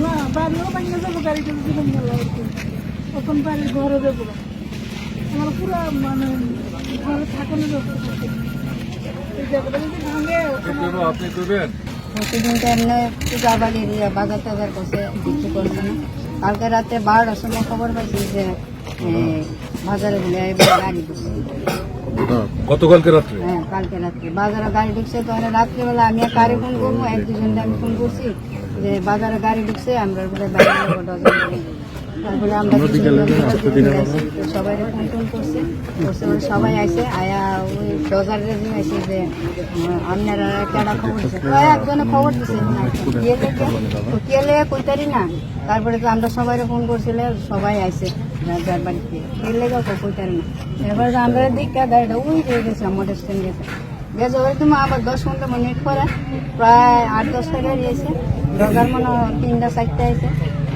না বাড়িও ভাঙে যাবো, গাড়িটা জীবন গেল আর কি। এখন বাড়ির ঘরে যাবো, আমার পুরো মানে ঘরে থাকানোর অবস্থা। আপনি করবেন প্রতিদিনটা এমনি পূজা বাড়ির বাজার টাজার করছে, বিক্রি করছে না। কালকে রাতে 12টার সময় খবর পাইছি যে বাজারে গাড়ি ঢুকছে। গতকালকে রাত্রে? হ্যাঁ, কালকে রাত্রে বাজারে গাড়ি ঢুকছে। তখন রাত্রিবেলা আমি কারে ফোন করবো, 1-2 আমি ফোন করছি যে বাজারে গাড়ি ঢুকছে, আমরা তারপরে আমরা সবাই ফোন টোন করছে, সবাই আইসে আয়া ওই ডজার আইসে যে আপনারা কেডা খবর দিচ্ছে, একজনে খবর দিচ্ছে কেলে কইতারি না। তারপরে তো আমরা সবাই ফোন করছিলে, সবাই আইসে যার বাড়িতে কেলে কইতারি না। এরপরে আমরা দিকটা গাড়িটা ওই হয়ে গেছে, মোটর স্ট্যান্ড গেছে গেছে ওই তুমি আবার 10-15 মিনিট পরে প্রায় 8-10টা গাড়ি এসে ডগার মনে 3টা-4টা এসে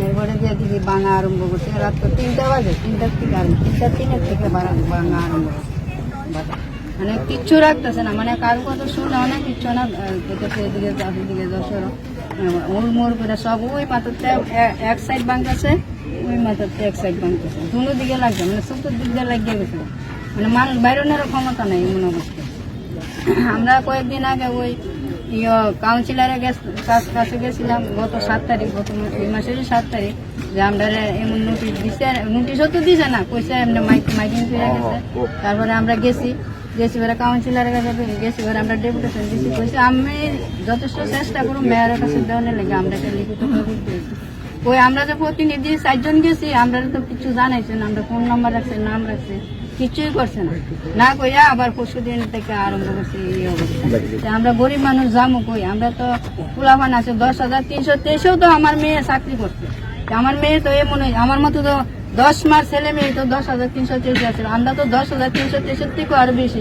এরপরে দিয়ে দিদি ভাঙা আরম্ভ করছে। রাত তো 3টা বাজে, 3টার থেকে আর 3টার থেকে ভাঙা আরম্ভ মানে কিচ্ছু রাখতেছে না, মানে কারো কথা শুনে অনেক কিচ্ছু না। এদিকে এদিকে যশোর ওর মোর করে সব ওই মাথাতে এক সাইড ভাঙতেছে, ওই মাথাতে এক সাইড ভাঙতেছে, দুনো দিকে লাগছে, মানে চতুর্দিক দিয়ে লাগিয়ে গেছে। মানে মানুষ বাইরের ক্ষমতা নেই এমন অবস্থা। আমরা কয়েকদিন আগে ওই কাউন্সিলারের কাছে গেছিলাম গত 7 তারিখ, গত মাসেরই 7 তারিখ, যে আমরা এমন নোটিশ দিচ্ছে, নোটিশও তো দিছে না, কইছে এমনি মাইকিং করে গেছে। তারপরে আমরা গেছি এবার কাউন্সিলারের কাছে গেছি, এবার আমরা ডেপুটেশন দিচ্ছি, কইছে আমি যথেষ্ট চেষ্টা করুন মেয়রের কাছে দেওয়ার লেগে আমরা একটা লিখিত দিয়েছি। ওই আমরা যে প্রতিনিধি 4 জন গেছি, আমরা তো কিছু জানাইছেন, আমরা ফোন নাম্বার রাখছি, নাম রাখছি, কিছুই করছে না। না কইয়া আবার পরশুদিন থেকে আরম্ভ করছে এই অবস্থা। আমরা গরিব মানুষ যাবো কই, আমরা তো পোলাপান আছে 10,323-এও তো আমার মেয়ে চাকরি করছে। আমার মেয়ে তো এমন আমার মতো তো 10 মাস ছেলে মেয়ে তো 10,323 আছে, আমরা তো 10,323 থেকে আরো বেশি।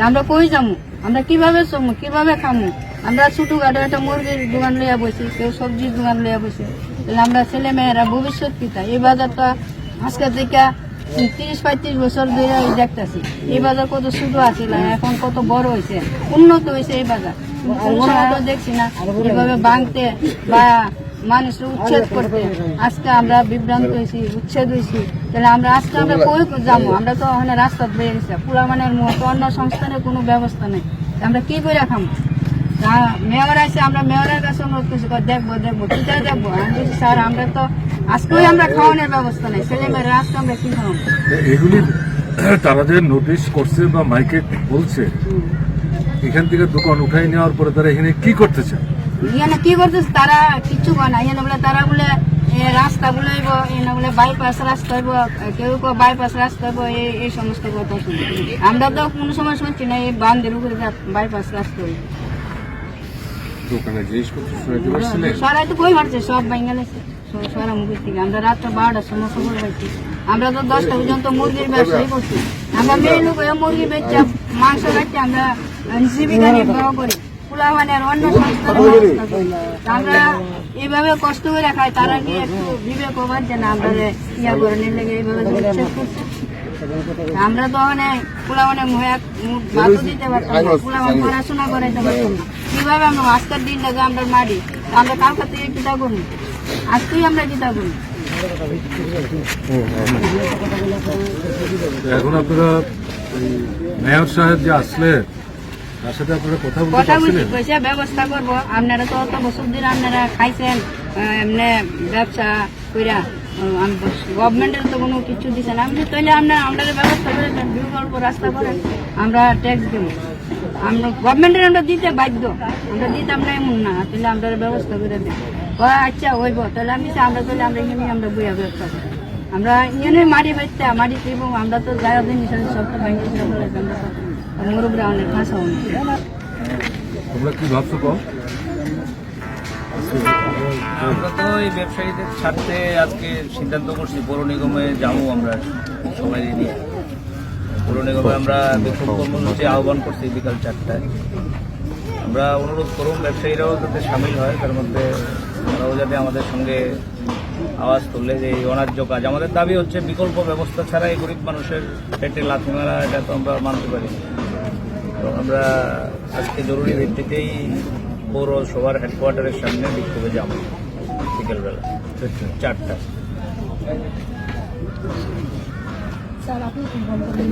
আমরা কই যাবো, আমরা কিভাবে চলবো, কিভাবে খামো? আমরা ছোটখাটো একটা মুরগির দোকান লইয়া বসি, কেউ সবজির দোকান লইয়া বসে, তাহলে আমরা ছেলে মেয়েরা ভবিষ্যৎ পিতা। এই বাজারটা আজকে থেকে 30-35 বছর ধরে দেখতেছি, এই বাজার কত ছোট আছিল, এখন কত বড় হয়েছে, উন্নত হয়েছে এই বাজার। দেখছি না এভাবে ভাঙতে বা মানুষের উচ্ছেদ করতে, আজকে আমরা বিভ্রান্ত হয়েছি, উচ্ছেদ হয়েছি। তাহলে আমরা আজকে আমরা কই যাবো? আমরা তো ওখানে রাস্তা বেয়ে গেছি, পুরামানের মতো অন্য সংস্থানের কোনো ব্যবস্থা নেই, আমরা কি করে খাবো? মেয়র আছে, আমরা মেয়রের কাছে অনুরোধ করছি, দেখবো কোথায় দেখবো। আমি বলছি স্যার আমরা তো আজকেই আমরা খাওয়ানোর ব্যবস্থা নেই, ছেলে মেয়েরা আজকে আমরা কি খাওয়াবো? এগুলি তারা যে নোটিশ করছে বা মাইকে বলছে, এখান থেকে দোকান উঠাই নেওয়ার পরে তারা এখানে কি করতে চায়? এখানে কি করতেছে তারা কিচ্ছু করে না। এখানে বলে তারা বলে রাস্তা গুলোইব, এখানে বলে বাইপাস রাস্তা হইব, কেউ বাইপাস রাস্তা হইব, এই সমস্ত কথা শুনি। আমরা তো কোনো সময় শুনছি না এই বান্ধের উপরে বাইপাস রাস্তা হইব। সরাই তো কই মারছে, সব বাঙ্গালেছে সরা মুখের থেকে। আমরা রাত্রে 12টার সময় খবর পাইছি, আমরা তো 10টা পর্যন্ত মুরগির ব্যবসায়ী করছি। আমরা মেয়ে লোক মুরগি বেচছি, মাংস বেচছি, আমরা জীবিকা নির্বাহ করি। পোলাপানের অন্য সংস্থা আমরা এইভাবে কষ্ট করে খাই, তারা কি একটু বিবেক পাচ্ছে না? আমরা ইয়া করে নিলে এইভাবে আমরা তো ওখানে পোলাপানে ভাতও দিতে পারতাম না, পোলাপান পড়াশোনা করাইতে পারতাম না। কিভাবে আমরা আজকের দিনটা যে আমরা মারি, আমরা কালকার থেকে কিতা করি, আজকেই আমরা কিতা করি। এখন আপনারা মেয়র সাহেব যে আসলে তার সাথে আপনারা কথা বলছি, পয়সা ব্যবস্থা করবো। আপনারা তো অত বছর দিন আপনারা খাইছেন এমনি ব্যবসা কইরা, গভর্নমেন্টের তো কোনো কিছু দিচ্ছে না। আমি তাহলে আমরা ব্যবস্থা করে বিকল্প রাস্তা করেন, আমরা ট্যাক্স দেবো। আমরা গভর্নমেন্টের আমরা দিতে বাধ্য, আমরা দিতাম না এমন না, তাহলে আমরা ব্যবস্থা করে দেবো। আচ্ছা হইব, তাহলে আমরা এখানে আমরা বইয়া ব্যবস্থা করি। আমরা এখানে মাটি বেচতে মাটি দিব, আমরা তো যাই জিনিস সব তো ভাঙিয়ে মুরব্বরা অনেক ভাষা অনেক। তোমরা কি ভাবছো কম? আমরা তো এই ব্যবসায়ীদের স্বার্থে আজকে সিদ্ধান্ত করছি পৌর নিগমে যাবো। আমরা সবাই নিয়ে পৌর নিগমে আমরা বিক্ষোভ কর্মসূচি আহ্বান করছি বিকাল 4টায়। আমরা অনুরোধ করুন ব্যবসায়ীরাও যাতে সামিল হয়, তার মধ্যে তারাও যাতে আমাদের সঙ্গে আওয়াজ তুললে যে এই অন্যায্য কাজ। আমাদের দাবি হচ্ছে বিকল্প ব্যবস্থা ছাড়া এই গরিব মানুষের পেটে লাথি মারা, এটা তো আমরা মানতে পারি না। তো আমরা আজকে জরুরি ভিত্তিতেই পৌরসভার হেডকোয়ার্টারের সামনে বিক্ষোভে যাব বিকেলবেলা 4টা। স্যার আপনি কি বলবেন?